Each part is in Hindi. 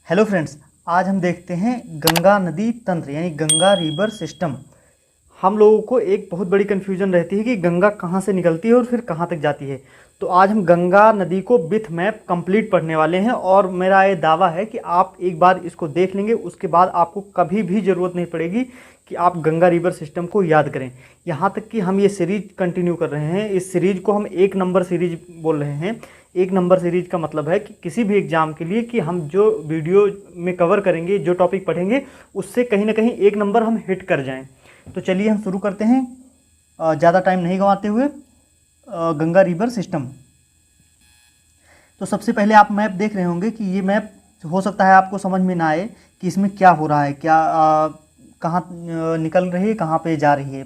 हेलो फ्रेंड्स, आज हम देखते हैं गंगा नदी तंत्र यानी गंगा रिवर सिस्टम। हम लोगों को एक बहुत बड़ी कन्फ्यूजन रहती है कि गंगा कहाँ से निकलती है और फिर कहाँ तक जाती है। तो आज हम गंगा नदी को विथ मैप कंप्लीट पढ़ने वाले हैं और मेरा ये दावा है कि आप एक बार इसको देख लेंगे, उसके बाद आपको कभी भी ज़रूरत नहीं पड़ेगी कि आप गंगा रिवर सिस्टम को याद करें। यहाँ तक कि हम ये सीरीज कंटिन्यू कर रहे हैं। इस सीरीज को हम 1 नंबर सीरीज बोल रहे हैं। 1 नंबर सीरीज का मतलब है कि किसी भी एग्जाम के लिए कि हम जो वीडियो में कवर करेंगे, जो टॉपिक पढ़ेंगे, उससे कहीं ना कहीं 1 नंबर हम हिट कर जाएं। तो चलिए हम शुरू करते हैं ज़्यादा टाइम नहीं गंवाते हुए। Ganga river system. तो सबसे पहले आप मैप देख रहे होंगे कि ये मैप हो सकता है आपको समझ में ना आए कि इसमें क्या हो रहा है, क्या कहाँ निकल रही है, कहाँ पे जा रही है।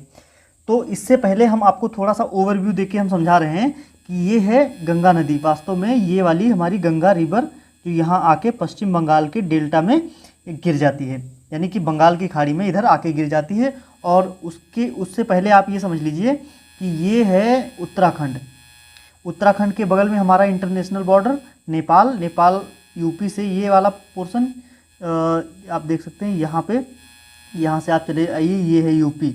तो इससे पहले हम आपको थोड़ा सा ओवरव्यू देके हम समझा रहे हैं कि ये है गंगा नदी। वास्तव में ये वाली हमारी गंगा रिवर जो यहाँ आके पश्चिम बंगाल के डेल्टा में गिर जाती है, यानी कि बंगाल की खाड़ी में इधर आके गिर जाती है। और उससे पहले आप ये समझ लीजिए कि ये है उत्तराखंड। उत्तराखंड के बगल में हमारा इंटरनेशनल बॉर्डर नेपाल यूपी से ये वाला पोर्शन आप देख सकते हैं यहाँ पे। यहाँ से आप चले आइए, ये है यूपी।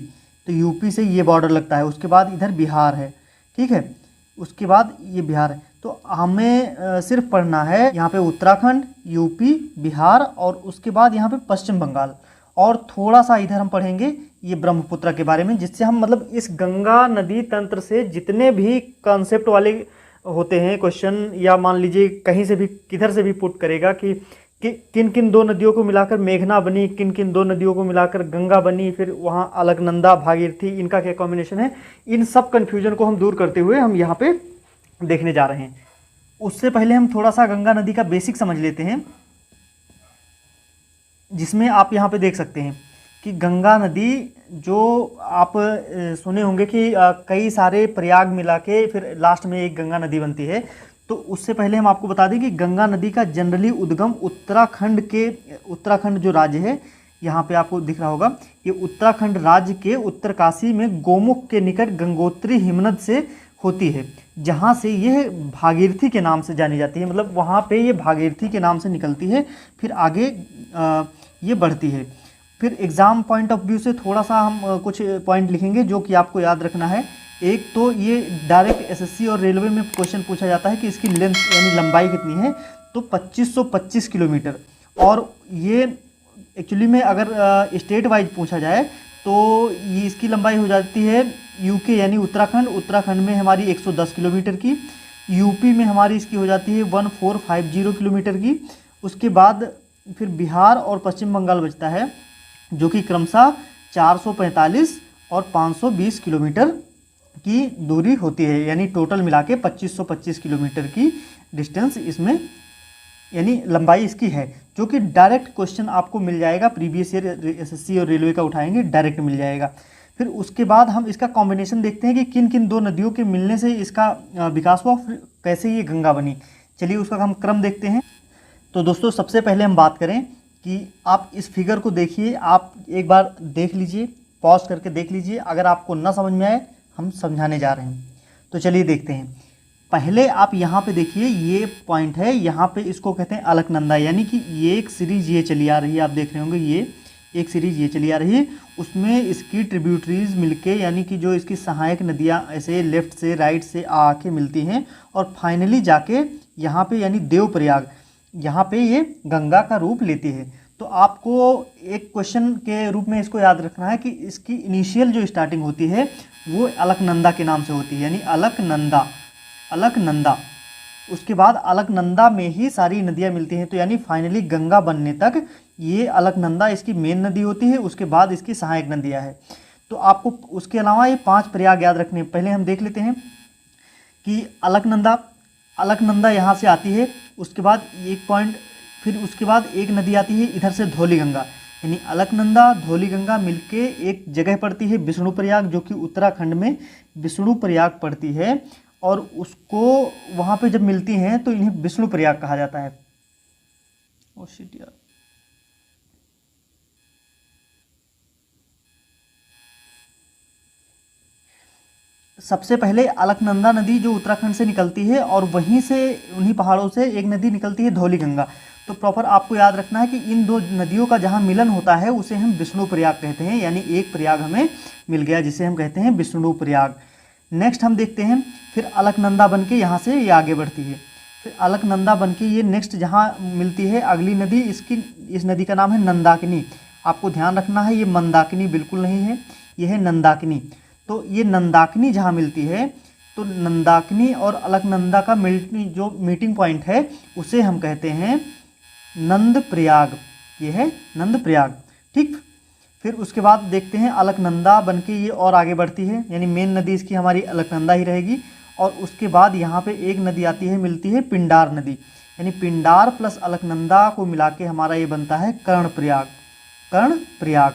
तो यूपी से ये बॉर्डर लगता है। उसके बाद इधर बिहार है, ठीक है। उसके बाद ये बिहार है। तो हमें सिर्फ पढ़ना है यहाँ पे उत्तराखंड, यूपी, बिहार और उसके बाद यहाँ पे पश्चिम बंगाल। और थोड़ा सा इधर हम पढ़ेंगे ये ब्रह्मपुत्र के बारे में, जिससे हम मतलब इस गंगा नदी तंत्र से जितने भी कॉन्सेप्ट वाले होते हैं क्वेश्चन, या मान लीजिए कहीं से भी किधर से भी पुट करेगा कि किन किन 2 नदियों को मिलाकर मेघना बनी, किन किन 2 नदियों को मिलाकर गंगा बनी, फिर वहाँ अलकनंदा, भागीरथी, इनका क्या कॉम्बिनेशन है, इन सब कन्फ्यूजन को हम दूर करते हुए हम यहाँ पे देखने जा रहे हैं। उससे पहले हम थोड़ा सा गंगा नदी का बेसिक समझ लेते हैं, जिसमें आप यहाँ पे देख सकते हैं कि गंगा नदी जो आप सुने होंगे कि कई सारे प्रयाग मिला के फिर लास्ट में एक गंगा नदी बनती है। तो उससे पहले हम आपको बता दें कि गंगा नदी का जनरली उद्गम उत्तराखंड जो राज्य है, यहाँ पे आपको दिख रहा होगा, ये उत्तराखंड राज्य के उत्तरकाशी में गोमुख के निकट गंगोत्री हिमनद से होती है, जहाँ से ये भागीरथी के नाम से जानी जाती है। मतलब वहाँ पे ये भागीरथी के नाम से निकलती है, फिर आगे ये बढ़ती है। फिर एग्ज़ाम पॉइंट ऑफ व्यू से थोड़ा सा हम कुछ पॉइंट लिखेंगे जो कि आपको याद रखना है। एक तो ये डायरेक्ट एसएससी और रेलवे में क्वेश्चन पूछा जाता है कि इसकी लेंथ यानी लंबाई कितनी है, तो 2525 किलोमीटर। और ये एक्चुअली में अगर स्टेट वाइज पूछा जाए तो ये इसकी लंबाई हो जाती है यूके यानी उत्तराखंड में हमारी 110 किलोमीटर की, यूपी में हमारी इसकी हो जाती है 1450 किलोमीटर की। उसके बाद फिर बिहार और पश्चिम बंगाल बचता है, जो कि क्रमशः 445 और 520 किलोमीटर की दूरी होती है, यानी टोटल मिला के 2525 किलोमीटर की डिस्टेंस इसमें यानी लंबाई इसकी है, जो कि डायरेक्ट क्वेश्चन आपको मिल जाएगा। प्रीवियस ईयर एसएससी और रेलवे का उठाएंगे, डायरेक्ट मिल जाएगा। फिर उसके बाद हम इसका कॉम्बिनेशन देखते हैं कि किन किन 2 नदियों के मिलने से इसका विकास हुआ, फिर कैसे ये गंगा बनी। चलिए उसका हम क्रम देखते हैं। तो दोस्तों सबसे पहले हम बात करें कि आप इस फिगर को देखिए, आप एक बार देख लीजिए, पॉज करके देख लीजिए। अगर आपको ना समझ में आए, हम समझाने जा रहे हैं। तो चलिए देखते हैं। पहले आप यहाँ पे देखिए, ये पॉइंट है, यहाँ पे इसको कहते हैं अलकनंदा, यानी कि ये एक सीरीज ये चली आ रही है। आप देख रहे होंगे ये एक सीरीज ये चली आ रही है, उसमें इसकी ट्रिब्यूटरीज मिलके यानी कि जो इसकी सहायक नदियाँ ऐसे लेफ्ट से राइट से आके मिलती हैं और फाइनली जाके यहाँ पे यानी देवप्रयाग, यहाँ पे ये गंगा का रूप लेती है। तो आपको एक क्वेश्चन के रूप में इसको याद रखना है कि इसकी इनिशियल जो स्टार्टिंग होती है वो अलकनंदा के नाम से होती है, यानी अलकनंदा। उसके बाद अलकनंदा में ही सारी नदियाँ मिलती हैं, तो यानी फाइनली गंगा बनने तक ये अलकनंदा इसकी मेन नदी होती है। उसके बाद इसकी सहायक नदियाँ है। तो आपको उसके अलावा ये 5 प्रयाग याद रखने हैं। पहले हम देख लेते हैं कि अलकनंदा यहाँ से आती है। उसके बाद एक पॉइंट, फिर उसके बाद एक नदी आती है इधर से धौलीगंगा, यानी अलकनंदा धौलीगंगा मिलके एक जगह पड़ती है विष्णुप्रयाग, जो कि उत्तराखंड में विष्णुप्रयाग पड़ती है। और उसको वहाँ पे जब मिलती हैं तो इन्हें विष्णुप्रयाग कहा जाता है। ओ शिट यार, सबसे पहले अलकनंदा नदी जो उत्तराखंड से निकलती है और वहीं से उन्हीं पहाड़ों से एक नदी निकलती है धौलीगंगा। तो प्रॉपर आपको याद रखना है कि इन दो नदियों का जहाँ मिलन होता है उसे हम विष्णु प्रयाग कहते हैं, यानी एक प्रयाग हमें मिल गया जिसे हम कहते हैं विष्णु प्रयाग। नेक्स्ट हम देखते हैं फिर अलकनंदा बन के यहाँ से ये आगे बढ़ती है। फिर अलकनंदा बन के ये नेक्स्ट जहाँ मिलती है अगली नदी, इस नदी का नाम है नंदाकिनी। आपको ध्यान रखना है ये मंदाकिनी बिल्कुल नहीं है, ये है नंदाकिनी। तो ये नंदाकिनी जहाँ मिलती है तो नंदाकिनी और अलकनंदा का जो मीटिंग पॉइंट है उसे हम कहते हैं नंद प्रयाग। ये है नंद प्रयाग, ठीक। फिर उसके बाद देखते हैं अलकनंदा बन के ये और आगे बढ़ती है, यानी मेन नदी इसकी हमारी अलकनंदा ही रहेगी। और उसके बाद यहाँ पे एक नदी आती है, मिलती है पिंडार नदी, यानी पिंडार प्लस अलकनंदा को मिला के हमारा ये बनता है कर्णप्रयाग, कर्णप्रयाग।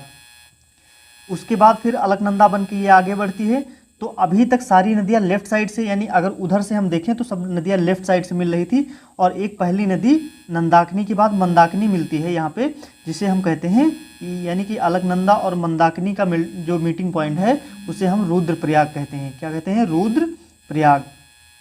उसके बाद फिर अलकनंदा बन के ये आगे बढ़ती है। तो अभी तक सारी नदियाँ लेफ्ट साइड से, यानी अगर उधर से हम देखें तो सब नदियाँ लेफ्ट साइड से मिल रही थी। और एक पहली नदी नंदाकिनी के बाद मंदाकिनी मिलती है यहाँ पे, जिसे हम कहते हैं, यानी कि अलकनंदा और मंदाकिनी का जो मीटिंग पॉइंट है उसे हम रुद्रप्रयाग कहते हैं। क्या कहते हैं? रुद्रप्रयाग,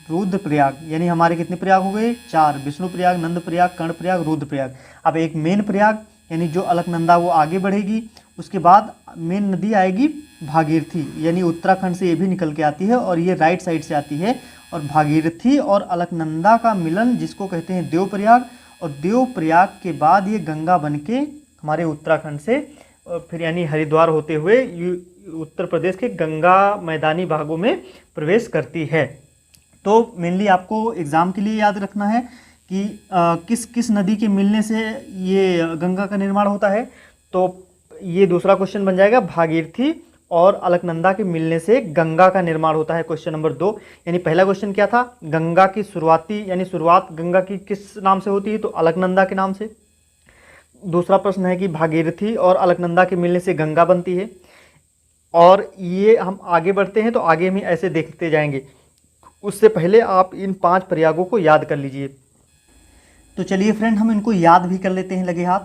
रुद्रप्रयाग। यानी हमारे कितने प्रयाग हो गए? 4, विष्णु प्रयाग, नंद प्रयाग, कर्णप्रयाग, रुद्रप्रयाग। अब एक मेन प्रयाग, यानी जो अलकनंदा वो आगे बढ़ेगी। उसके बाद मेन नदी आएगी भागीरथी, यानी उत्तराखंड से ये भी निकल के आती है और ये राइट साइड से आती है। और भागीरथी और अलकनंदा का मिलन जिसको कहते हैं देवप्रयाग, और देवप्रयाग के बाद ये गंगा बनके हमारे उत्तराखंड से फिर यानी हरिद्वार होते हुए उत्तर प्रदेश के गंगा मैदानी भागों में प्रवेश करती है। तो मेनली आपको एग्ज़ाम के लिए याद रखना है कि किस किस नदी के मिलने से ये गंगा का निर्माण होता है। तो ये दूसरा क्वेश्चन बन जाएगा, भागीरथी और अलकनंदा के मिलने से गंगा का निर्माण होता है, क्वेश्चन नंबर 2। यानी पहला क्वेश्चन क्या था? गंगा की शुरुआती यानी शुरुआत गंगा की किस नाम से होती है? तो अलकनंदा के नाम से। दूसरा प्रश्न है कि भागीरथी और अलकनंदा के मिलने से गंगा बनती है। और ये हम आगे बढ़ते हैं तो आगे में ऐसे देखते जाएंगे, उससे पहले आप इन 5 प्रयागों को याद कर लीजिए। तो चलिए फ्रेंड, हम इनको याद भी कर लेते हैं लगे हाथ।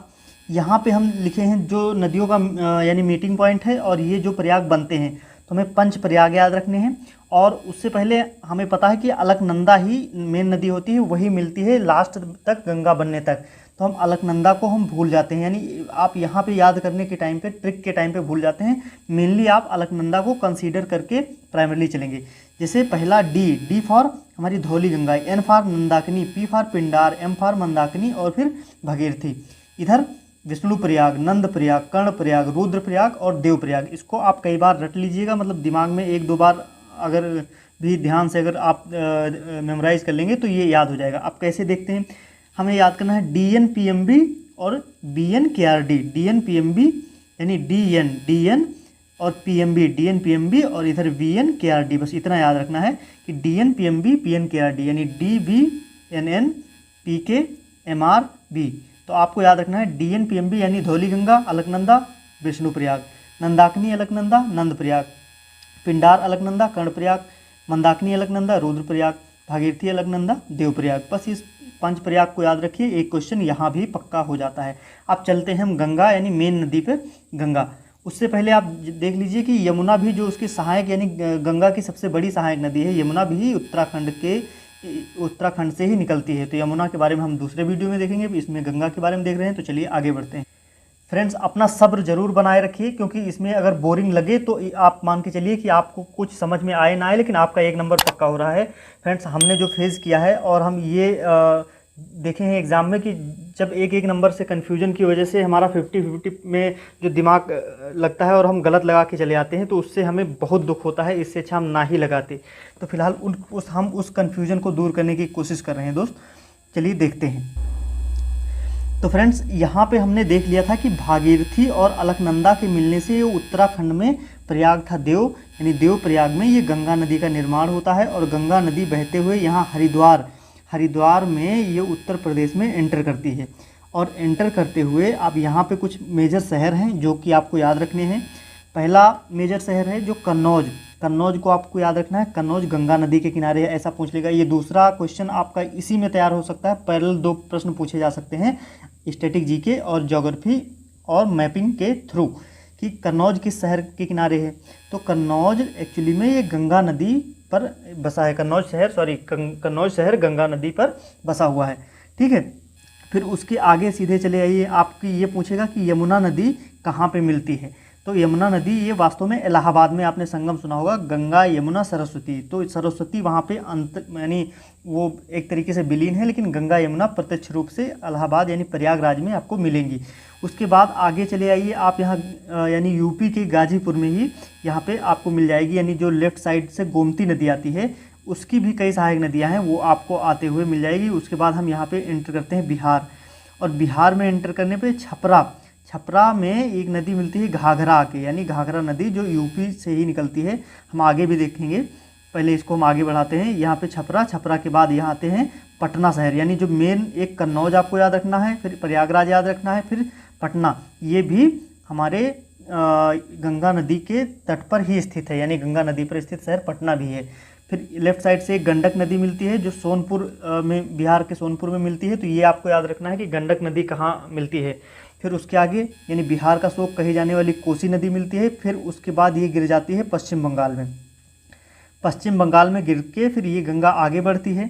यहाँ पे हम लिखे हैं जो नदियों का यानी मीटिंग पॉइंट है और ये जो प्रयाग बनते हैं, तो हमें 5 प्रयाग याद रखने हैं। और उससे पहले हमें पता है कि अलकनंदा ही मेन नदी होती है, वही मिलती है लास्ट तक गंगा बनने तक। तो हम अलकनंदा को हम भूल जाते हैं, यानी आप यहाँ पे याद करने के टाइम पे, ट्रिक के टाइम पे भूल जाते हैं। मेनली आप अलकनंदा को कंसीडर करके प्राइमरली चलेंगे। जैसे पहला डी फॉर हमारी Dhauli Ganga, N for Nandakini, P for Pindar, M for Mandakini और फिर भगीरथी। इधर विष्णु प्रयाग, नंद प्रयाग, कर्ण प्रयाग, रुद्र प्रयाग और देव प्रयाग। इसको आप कई बार रट लीजिएगा, मतलब दिमाग में 1-2 बार अगर भी ध्यान से अगर आप मेमोराइज कर लेंगे तो ये याद हो जाएगा। आप कैसे देखते हैं? हमें याद करना है DNPMB और BNKRD। DNPMB यानी DN और PMB, DNPMB और इधर VNKRD, बस इतना याद रखना है कि DNPMB PNKRD यानी DBNN PKMRB। तो आपको याद रखना है DNPMB यानी धौली गंगा, अलकनंदा, विष्णु प्रयाग, नंदाकिनी अलकनंदा, नंद प्रयाग, पिंडार अलकनंदा, कर्ण प्रयाग, मंदाकिनी अलकनंदा, रुद्र प्रयाग, भागीरथी अलकनंदा, देव प्रयाग। बस इस 5 प्रयाग को याद रखिए, एक क्वेश्चन यहाँ भी पक्का हो जाता है। अब चलते हैं हम गंगा यानी मेन नदी पे गंगा। उससे पहले आप देख लीजिए कि यमुना भी जो उसकी सहायक यानी गंगा की सबसे बड़ी सहायक नदी है, यमुना भी उत्तराखंड से ही निकलती है। तो यमुना के बारे में हम दूसरे वीडियो में देखेंगे, इसमें गंगा के बारे में देख रहे हैं। तो चलिए आगे बढ़ते हैं। फ्रेंड्स, अपना सब्र जरूर बनाए रखिए, क्योंकि इसमें अगर बोरिंग लगे तो आप मान के चलिए कि आपको कुछ समझ में आए ना आए, लेकिन आपका 1 नंबर पक्का हो रहा है। फ्रेंड्स, हमने जो फेस किया है और हम ये देखे हैं एग्ज़ाम में कि जब एक नंबर से कन्फ्यूजन की वजह से हमारा 50-50 में जो दिमाग लगता है और हम गलत लगा के चले आते हैं, तो उससे हमें बहुत दुख होता है। इससे अच्छा हम ना ही लगाते। तो फिलहाल हम उस कन्फ्यूजन को दूर करने की कोशिश कर रहे हैं दोस्त। चलिए देखते हैं। तो फ्रेंड्स, यहाँ पे हमने देख लिया था कि भागीरथी और अलकनंदा के मिलने से ये उत्तराखंड में प्रयाग था देव, यानी देव प्रयाग में ये गंगा नदी का निर्माण होता है। और गंगा नदी बहते हुए यहाँ हरिद्वार में ये उत्तर प्रदेश में एंटर करती है। और एंटर करते हुए अब यहाँ पे कुछ मेजर शहर हैं जो कि आपको याद रखने हैं। पहला मेजर शहर है जो कन्नौज को आपको याद रखना है। कन्नौज गंगा नदी के किनारे है, ऐसा पूछ लेगा। ये दूसरा क्वेश्चन आपका इसी में तैयार हो सकता है। पैरेलल 2 प्रश्न पूछे जा सकते हैं, स्टैटिक जीके और ज्योग्राफी और मैपिंग के थ्रू, कि कन्नौज किस शहर के किनारे है। तो कन्नौज एक्चुअली में ये गंगा नदी पर बसा है। कन्नौज शहर गंगा नदी पर बसा हुआ है, ठीक है। फिर उसके आगे सीधे चले आइए, आपकी ये पूछेगा कि यमुना नदी कहाँ पे मिलती है। तो यमुना नदी ये वास्तव में इलाहाबाद में, आपने संगम सुना होगा, गंगा यमुना सरस्वती। तो सरस्वती वहाँ पे अंत यानी वो एक तरीके से विलीन है, लेकिन गंगा यमुना प्रत्यक्ष रूप से इलाहाबाद यानी प्रयागराज में आपको मिलेंगी। उसके बाद आगे चले आइए आप, यहाँ यानी यूपी के गाजीपुर में ही यहाँ पे आपको मिल जाएगी, यानी जो लेफ्ट साइड से गोमती नदी आती है उसकी भी कई सहायक नदियाँ हैं, वो आपको आते हुए मिल जाएगी। उसके बाद हम यहाँ पे एंटर करते हैं बिहार, और बिहार में एंटर करने पे छपरा में एक नदी मिलती है घाघरा के, यानी घाघरा नदी जो यूपी से ही निकलती है। हम आगे भी देखेंगे, पहले इसको हम आगे बढ़ाते हैं। यहाँ पे छपरा के बाद यहाँ आते हैं पटना शहर, यानी जो मेन एक कन्नौज आपको याद रखना है, फिर प्रयागराज याद रखना है, फिर पटना, ये भी हमारे गंगा नदी के तट पर ही स्थित है, यानी गंगा नदी पर स्थित शहर पटना भी है। फिर लेफ्ट साइड से एक गंडक नदी मिलती है जो सोनपुर में, बिहार के सोनपुर में मिलती है। तो ये आपको याद रखना है कि गंडक नदी कहाँ मिलती है। फिर उसके आगे यानी बिहार का शोक कही जाने वाली कोसी नदी मिलती है। फिर उसके बाद ये गिर जाती है पश्चिम बंगाल में, पश्चिम बंगाल में गिर के फिर ये गंगा आगे बढ़ती है।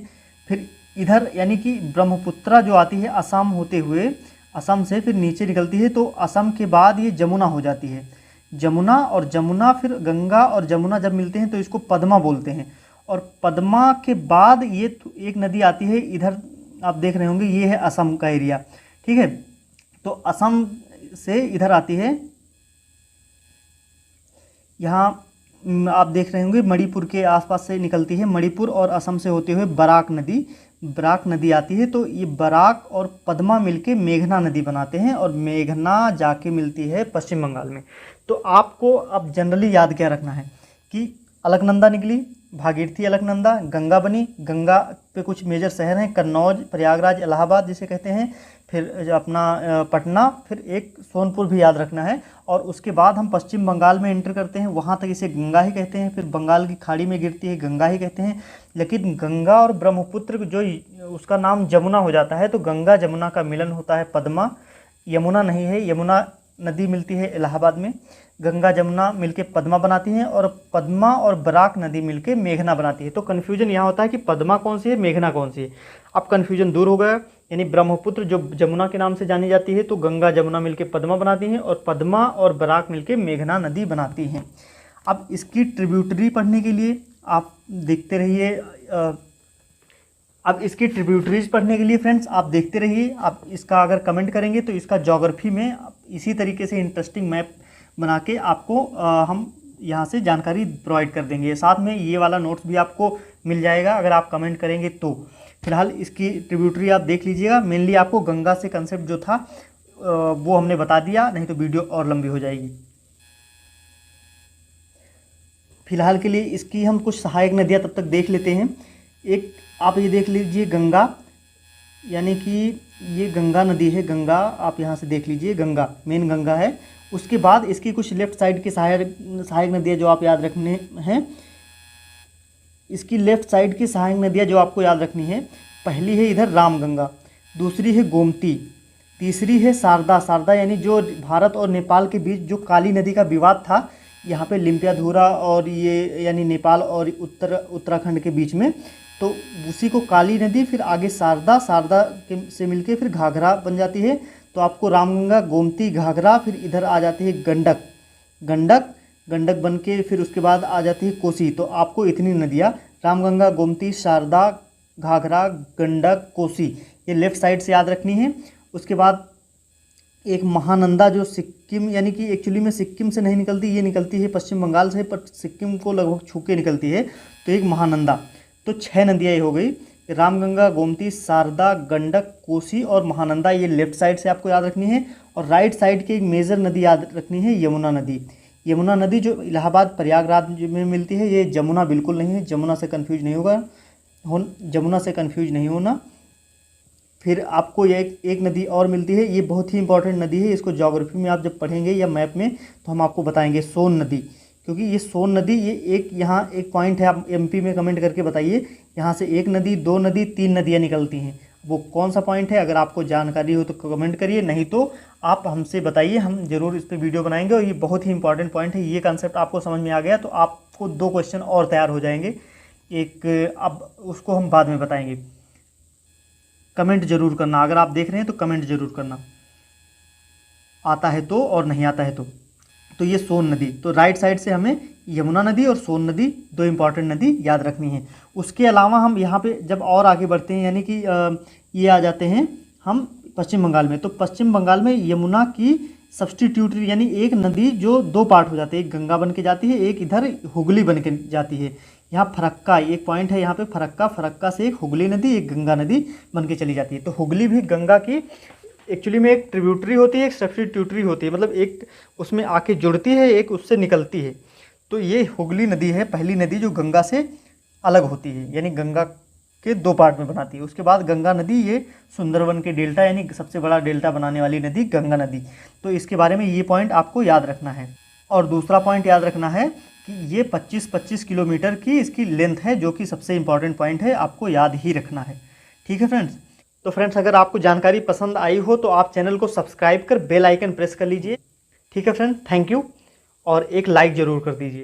फिर इधर यानी कि ब्रह्मपुत्रा जो आती है असम होते हुए, असम से फिर नीचे निकलती है, तो असम के बाद ये जमुना हो जाती है। जमुना और जमुना, फिर गंगा और जमुना जब मिलते हैं तो इसको पद्मा बोलते हैं। और पद्मा के बाद ये एक नदी आती है, इधर आप देख रहे होंगे ये है असम का एरिया, ठीक है। तो असम से इधर आती है, यहाँ आप देख रहे होंगे मणिपुर के आसपास से निकलती है, मणिपुर और असम से होते हुए बराक नदी आती है। तो ये बराक और पद्मा मिलके मेघना नदी बनाते हैं, और मेघना जाके मिलती है पश्चिम बंगाल में। तो आपको अब जनरली याद क्या रखना है कि अलकनंदा निकली, भागीरथी अलकनंदा, गंगा बनी, गंगा पे कुछ मेजर शहर हैं, कन्नौज, प्रयागराज, इलाहाबाद जिसे कहते हैं, फिर अपना पटना, फिर एक सोनपुर भी याद रखना है। और उसके बाद हम पश्चिम बंगाल में एंटर करते हैं, वहाँ तक इसे गंगा ही कहते हैं, फिर बंगाल की खाड़ी में गिरती है, गंगा ही कहते हैं। लेकिन गंगा और ब्रह्मपुत्र जो उसका नाम जमुना हो जाता है, तो गंगा जमुना का मिलन होता है पद्मा, यमुना नहीं है, यमुना नदी मिलती है इलाहाबाद में, गंगा जमुना मिलके पद्मा बनाती हैं, और पद्मा और बराक नदी मिलके मेघना बनाती है। तो कन्फ्यूजन यहाँ होता है कि पद्मा कौन सी है, मेघना कौन सी है। अब कन्फ्यूजन दूर हो गया, यानी ब्रह्मपुत्र जो जमुना के नाम से जानी जाती है, तो गंगा जमुना मिलके पद्मा बनाती हैं, और पद्मा और बराक मिलके मेघना नदी बनाती हैं। अब इसकी ट्रिब्यूटरी पढ़ने के लिए आप देखते रहिए, अब इसकी ट्रिब्यूटरीज पढ़ने के लिए फ्रेंड्स आप देखते रहिए। आप इसका अगर कमेंट करेंगे तो इसका ज्योग्राफी में इसी तरीके से इंटरेस्टिंग मैप बना के आपको हम यहाँ से जानकारी प्रोवाइड कर देंगे। साथ में ये वाला नोट्स भी आपको मिल जाएगा अगर आप कमेंट करेंगे तो। फिलहाल इसकी ट्रिब्यूटरी आप देख लीजिएगा। मेनली आपको गंगा से कंसेप्ट जो था वो हमने बता दिया, नहीं तो वीडियो और लंबी हो जाएगी। फिलहाल के लिए इसकी हम कुछ सहायक नदियाँ तब तक देख लेते हैं। एक आप ये देख लीजिए गंगा, यानी कि ये गंगा नदी है, गंगा आप यहाँ से देख लीजिए, गंगा मेन गंगा है। उसके बाद इसकी कुछ लेफ्ट साइड की सहायक नदियाँ जो आप याद रखने हैं, इसकी लेफ्ट साइड की सहायक नदियाँ जो आपको याद रखनी है, पहली है इधर रामगंगा, दूसरी है गोमती, तीसरी है शारदा यानी जो भारत और नेपाल के बीच जो काली नदी का विवाद था, यहाँ पे लिम्पियाधुरा और ये यानी नेपाल और उत्तराखंड के बीच में, तो उसी को काली नदी, फिर आगे शारदा से मिलके फिर घाघरा बन जाती है। तो आपको रामगंगा, गोमती, घाघरा, फिर इधर आ जाती है गंडक बन के फिर उसके बाद आ जाती है कोसी। तो आपको इतनी नदियाँ रामगंगा, गोमती, शारदा, घाघरा, गंडक, कोसी ये लेफ्ट साइड से याद रखनी है। उसके बाद एक महानंदा जो सिक्किम, यानी कि एक्चुअली में सिक्किम से नहीं निकलती, ये निकलती है पश्चिम बंगाल से, पर सिक्किम को लगभग छू के निकलती है। तो एक महानंदा, तो 6 नदियाँ ये हो गई, रामगंगा, गोमती, शारदा, गंडक, कोसी और महानंदा, ये लेफ्ट साइड से आपको याद रखनी है। और राइट साइड की एक मेजर नदी याद रखनी है, यमुना नदी जो इलाहाबाद प्रयागराज में मिलती है। ये जमुना बिल्कुल नहीं है, जमुना से कन्फ्यूज नहीं होना। फिर आपको ये एक नदी और मिलती है, ये बहुत ही इंपॉर्टेंट नदी है, इसको ज्योग्राफी में आप जब पढ़ेंगे या मैप में तो हम आपको बताएंगे, सोन नदी। क्योंकि ये सोन नदी, ये एक यहाँ एक पॉइंट है, आप एमपी में कमेंट करके बताइए, यहाँ से 1 नदी, 2 नदी, 3 नदियाँ निकलती हैं, वो कौन सा पॉइंट है? अगर आपको जानकारी हो तो कमेंट करिए, नहीं तो आप हमसे बताइए, हम ज़रूर इस पर वीडियो बनाएंगे। और ये बहुत ही इंपॉर्टेंट पॉइंट है, ये कंसेप्ट आपको समझ में आ गया तो आपको 2 क्वेश्चन और तैयार हो जाएंगे, एक अब उसको हम बाद में बताएंगे। कमेंट जरूर करना, अगर आप देख रहे हैं तो कमेंट जरूर करना, आता है तो और नहीं आता है तो ये सोन नदी। तो राइट साइड से हमें यमुना नदी और सोन नदी, दो इंपॉर्टेंट नदी याद रखनी है। उसके अलावा हम यहाँ पे जब और आगे बढ़ते हैं, यानी कि ये आ जाते हैं हम पश्चिम बंगाल में। तो पश्चिम बंगाल में यमुना की सब्सटीट्यूटरी यानी एक नदी जो दो पार्ट हो जाती है, एक गंगा बन के जाती है, एक इधर हुगली बन के जाती है। यहाँ फरक्का एक पॉइंट है, यहाँ पे फरक्का से एक हुगली नदी, एक गंगा नदी बन के चली जाती है। तो हुगली भी गंगा की एक्चुअली में एक ट्रिब्यूटरी होती है, एक सब्सटीट्यूटरी होती है, मतलब एक उसमें आके जुड़ती है, एक उससे निकलती है। तो ये हुगली नदी है पहली नदी जो गंगा से अलग होती है, यानी गंगा के दो पार्ट में बनाती है। उसके बाद गंगा नदी ये सुंदरवन के डेल्टा यानी सबसे बड़ा डेल्टा बनाने वाली नदी गंगा नदी। तो इसके बारे में ये पॉइंट आपको याद रखना है। और दूसरा पॉइंट याद रखना है कि ये 25-25 किलोमीटर की इसकी लेंथ है, जो कि सबसे इंपॉर्टेंट पॉइंट है, आपको याद ही रखना है। ठीक है फ्रेंड्स। तो फ्रेंड्स, अगर आपको जानकारी पसंद आई हो तो आप चैनल को सब्सक्राइब कर बेल आइकन प्रेस कर लीजिए। ठीक है फ्रेंड्स, थैंक यू, और एक लाइक ज़रूर कर दीजिए।